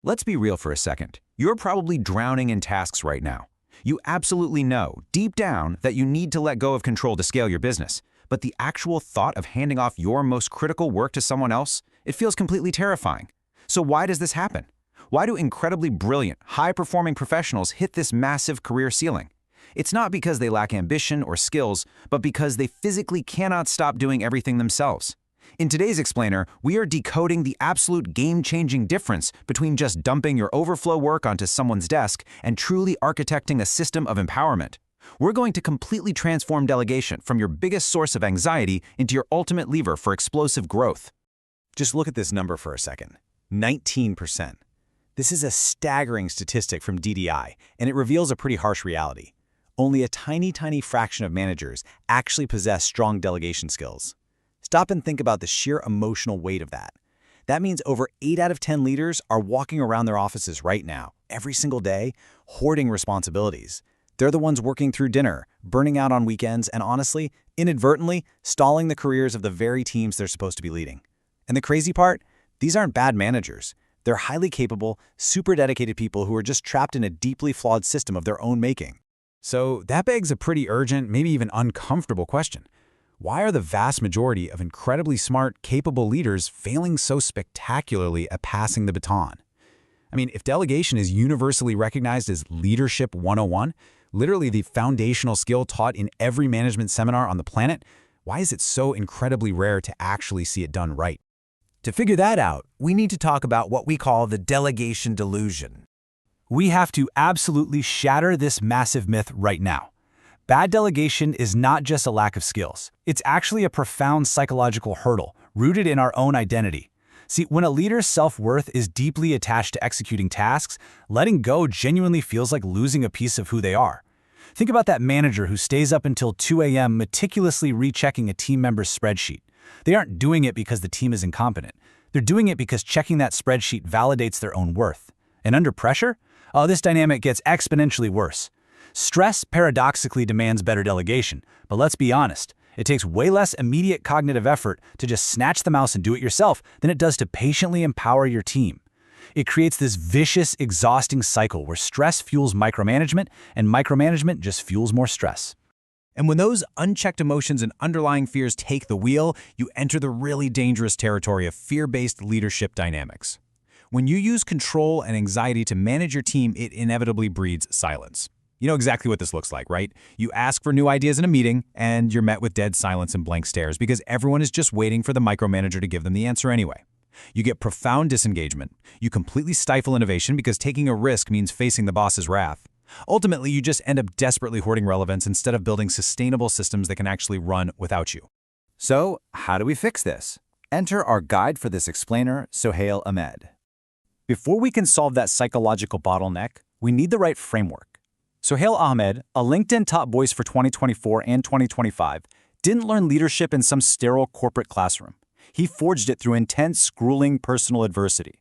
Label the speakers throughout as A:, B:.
A: Let's be real for a second. You're probably drowning in tasks right now. You absolutely know, deep down, that you need to let go of control to scale your business. But the actual thought of handing off your most critical work to someone else, it feels completely terrifying. So why does this happen? Why do incredibly brilliant, high-performing professionals hit this massive career ceiling? It's not because they lack ambition or skills, but because they physically cannot stop doing everything themselves. In today's explainer, we are decoding the absolute game-changing difference between just dumping your overflow work onto someone's desk and truly architecting a system of empowerment. We're going to completely transform delegation from your biggest source of anxiety into your ultimate lever for explosive growth.
B: Just look at this number for a second. 19%. This is a staggering statistic from DDI, and it reveals a pretty harsh reality. Only a tiny fraction of managers actually possess strong delegation skills. Stop and think about the sheer emotional weight of that. That means over 8 out of 10 leaders are walking around their offices right now, every single day, hoarding responsibilities. They're the ones working through dinner, burning out on weekends, and honestly, inadvertently, stalling the careers of the very teams they're supposed to be leading. And the crazy part? These aren't bad managers. They're highly capable, super dedicated people who are just trapped in a deeply flawed system of their own making.
C: So that begs a pretty urgent, maybe even uncomfortable question. Why are the vast majority of incredibly smart, capable leaders failing so spectacularly at passing the baton? I mean, if delegation is universally recognized as Leadership 101, literally the foundational skill taught in every management seminar on the planet, why is it so incredibly rare to actually see it done right?
D: To figure that out, we need to talk about what we call the delegation delusion. We have to absolutely shatter this massive myth right now. Bad delegation is not just a lack of skills. It's actually a profound psychological hurdle rooted in our own identity. See, when a leader's self-worth is deeply attached to executing tasks, letting go genuinely feels like losing a piece of who they are. Think about that manager who stays up until 2 a.m. meticulously rechecking a team member's spreadsheet. They aren't doing it because the team is incompetent. They're doing it because checking that spreadsheet validates their own worth. And under pressure? Oh, this dynamic gets exponentially worse. Stress paradoxically demands better delegation, but let's be honest, it takes way less immediate cognitive effort to just snatch the mouse and do it yourself than it does to patiently empower your team. It creates this vicious, exhausting cycle where stress fuels micromanagement and micromanagement just fuels more stress.
B: And when those unchecked emotions and underlying fears take the wheel, you enter the really dangerous territory of fear-based leadership dynamics. When you use control and anxiety to manage your team, it inevitably breeds silence. You know exactly what this looks like, right? You ask for new ideas in a meeting, and you're met with dead silence and blank stares because everyone is just waiting for the micromanager to give them the answer anyway. You get profound disengagement. You completely stifle innovation because taking a risk means facing the boss's wrath. Ultimately, you just end up desperately hoarding relevance instead of building sustainable systems that can actually run without you.
A: So, how do we fix this? Enter our guide for this explainer, Sohail Ahmed.
B: Before we can solve that psychological bottleneck, we need the right framework. Sohail Ahmed, a LinkedIn top voice for 2024 and 2025, didn't learn leadership in some sterile corporate classroom. He forged it through intense, grueling personal adversity.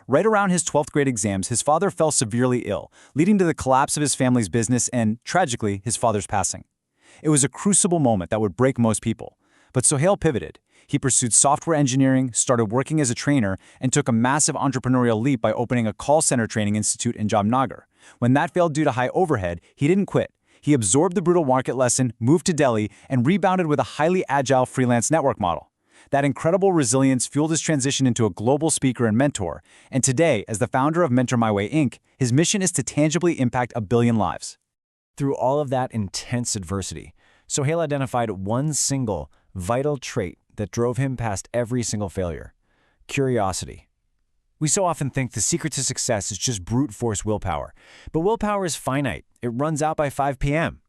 B: Right around his 12th grade exams, his father fell severely ill, leading to the collapse of his family's business and, tragically, his father's passing. It was a crucible moment that would break most people. But Sohail pivoted. He pursued software engineering, started working as a trainer, and took a massive entrepreneurial leap by opening a call center training institute in Jamnagar. When that failed due to high overhead, he didn't quit. He absorbed the brutal market lesson, moved to Delhi, and rebounded with a highly agile freelance network model. That incredible resilience fueled his transition into a global speaker and mentor. And today, as the founder of Mentor My Way, Inc., his mission is to tangibly impact 1 billion lives. Through all of that intense adversity, Sohail identified one single, vital trait that drove him past every single failure: curiosity. We so often think the secret to success is just brute force willpower, but willpower is finite. It runs out by 5 p.m.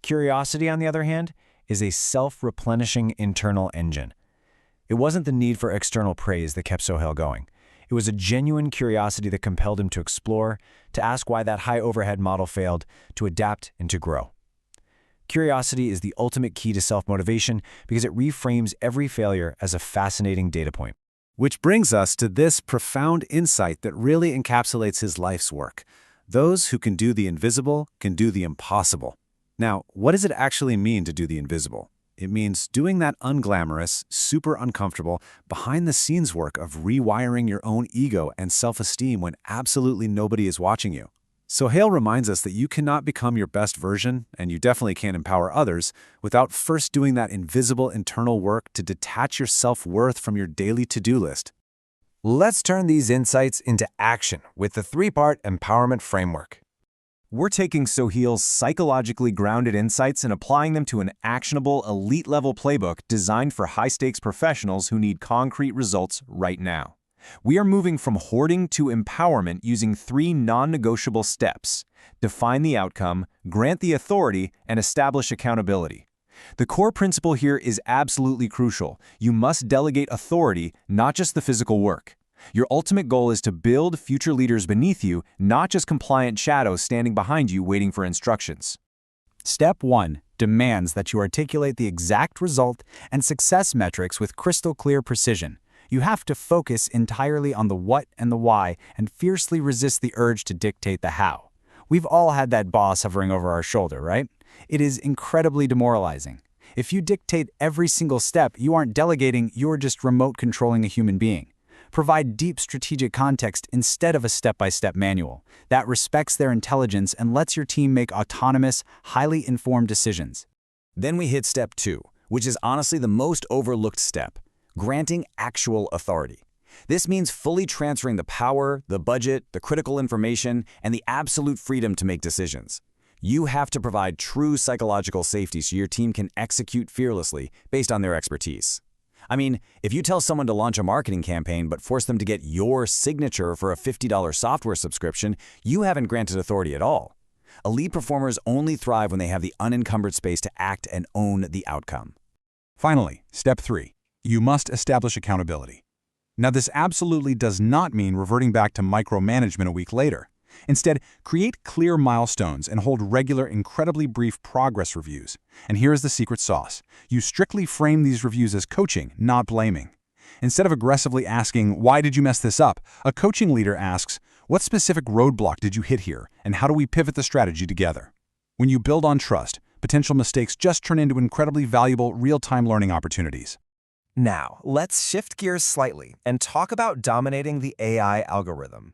B: Curiosity, on the other hand, is a self-replenishing internal engine. It wasn't the need for external praise that kept Sohail going. It was a genuine curiosity that compelled him to explore, to ask why that high overhead model failed, to adapt and to grow. Curiosity is the ultimate key to self-motivation because it reframes every failure as a fascinating data point.
C: Which brings us to this profound insight that really encapsulates his life's work. Those who can do the invisible can do the impossible. Now, what does it actually mean to do the invisible?
B: It means doing that unglamorous, super uncomfortable, behind-the-scenes work of rewiring your own ego and self-esteem when absolutely nobody is watching you. Sohail reminds us that you cannot become your best version, and you definitely can't empower others, without first doing that invisible internal work to detach your self-worth from your daily to-do list.
E: Let's turn these insights into action with the three-part empowerment framework.
D: We're taking Sohail's psychologically grounded insights and applying them to an actionable, elite-level playbook designed for high-stakes professionals who need concrete results right now. We are moving from hoarding to empowerment using 3 non-negotiable steps: define the outcome, grant the authority, and establish accountability. The core principle here is absolutely crucial. You must delegate authority, not just the physical work. Your ultimate goal is to build future leaders beneath you, not just compliant shadows standing behind you waiting for instructions.
B: Step 1 demands that you articulate the exact result and success metrics with crystal clear precision. You have to focus entirely on the what and the why and fiercely resist the urge to dictate the how. We've all had that boss hovering over our shoulder, right? It is incredibly demoralizing. If you dictate every single step, you aren't delegating, you're just remote controlling a human being. Provide deep strategic context instead of a step-by-step manual that respects their intelligence and lets your team make autonomous, highly informed decisions.
A: Then we hit step 2, which is honestly the most overlooked step: granting actual authority. This means fully transferring the power, the budget, the critical information, and the absolute freedom to make decisions. You have to provide true psychological safety so your team can execute fearlessly based on their expertise. I mean, if you tell someone to launch a marketing campaign but force them to get your signature for a $50 software subscription, you haven't granted authority at all. Elite performers only thrive when they have the unencumbered space to act and own the outcome.
C: Finally, step 3. You must establish accountability. Now, this absolutely does not mean reverting back to micromanagement a week later. Instead, create clear milestones and hold regular, incredibly brief progress reviews. And here is the secret sauce. You strictly frame these reviews as coaching, not blaming. Instead of aggressively asking, "Why did you mess this up?" a coaching leader asks, "What specific roadblock did you hit here, and how do we pivot the strategy together?" When you build on trust, potential mistakes just turn into incredibly valuable real-time learning opportunities.
E: Now, let's shift gears slightly and talk about dominating the AI algorithm.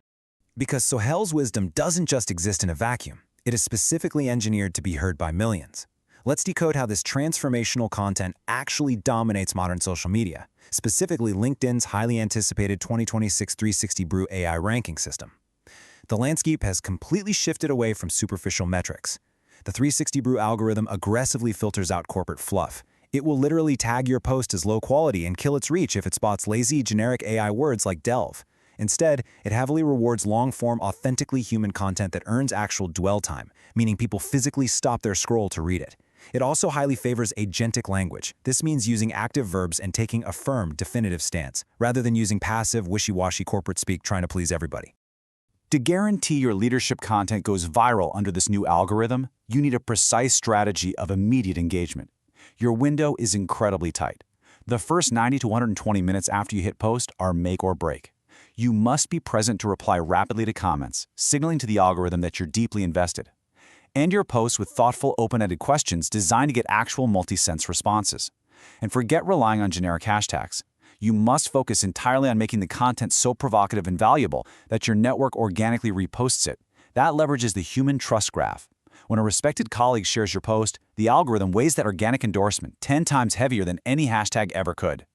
A: Because Sohail's wisdom doesn't just exist in a vacuum. It is specifically engineered to be heard by millions. Let's decode how this transformational content actually dominates modern social media, specifically LinkedIn's highly anticipated 2026 𝗬60 AI ranking system. The landscape has completely shifted away from superficial metrics. The 𝗬60 algorithm aggressively filters out corporate fluff. It will literally tag your post as low quality and kill its reach if it spots lazy, generic AI words like delve. Instead, it heavily rewards long-form, authentically human content that earns actual dwell time, meaning people physically stop their scroll to read it. It also highly favors agentic language. This means using active verbs and taking a firm, definitive stance, rather than using passive, wishy-washy corporate speak trying to please everybody.
B: To guarantee your leadership content goes viral under this new algorithm, you need a precise strategy of immediate engagement. Your window is incredibly tight. The first 90 to 120 minutes after you hit post are make or break. You must be present to reply rapidly to comments, signaling to the algorithm that you're deeply invested. End your posts with thoughtful, open-ended questions designed to get actual multi-sense responses. And forget relying on generic hashtags. You must focus entirely on making the content so provocative and valuable that your network organically reposts it. That leverages the human trust graph. When a respected colleague shares your post, the algorithm weighs that organic endorsement 10 times heavier than any hashtag ever could.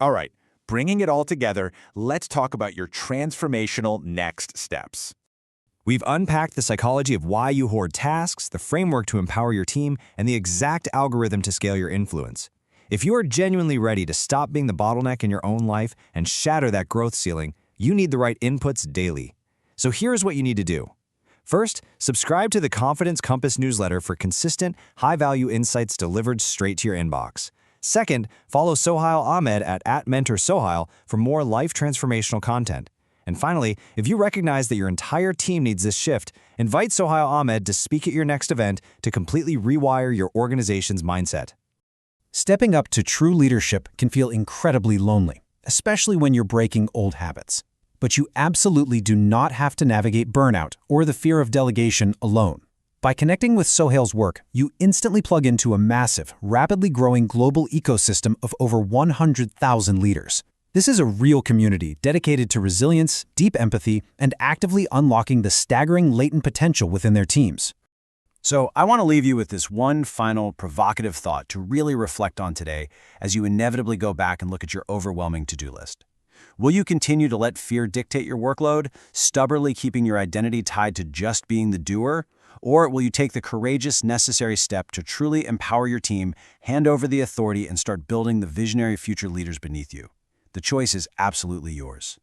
F: All right. Bringing it all together, let's talk about your transformational next steps.
E: We've unpacked the psychology of why you hoard tasks, the framework to empower your team, and the exact algorithm to scale your influence. If you are genuinely ready to stop being the bottleneck in your own life and shatter that growth ceiling, you need the right inputs daily. So here's what you need to do. First, subscribe to the Confidence Compass newsletter for consistent, high-value insights delivered straight to your inbox. Second, follow Sohail Ahmed at @MentorSohail for more life transformational content. And finally, if you recognize that your entire team needs this shift, invite Sohail Ahmed to speak at your next event to completely rewire your organization's mindset.
B: Stepping up to true leadership can feel incredibly lonely, especially when you're breaking old habits. But you absolutely do not have to navigate burnout or the fear of delegation alone.
C: By connecting with Sohail's work, you instantly plug into a massive, rapidly growing global ecosystem of over 100,000 leaders. This is a real community dedicated to resilience, deep empathy, and actively unlocking the staggering latent potential within their teams.
B: So I want to leave you with this one final provocative thought to really reflect on today as you inevitably go back and look at your overwhelming to-do list. Will you continue to let fear dictate your workload, stubbornly keeping your identity tied to just being the doer? Or will you take the courageous, necessary step to truly empower your team, hand over the authority, and start building the visionary future leaders beneath you? The choice is absolutely yours.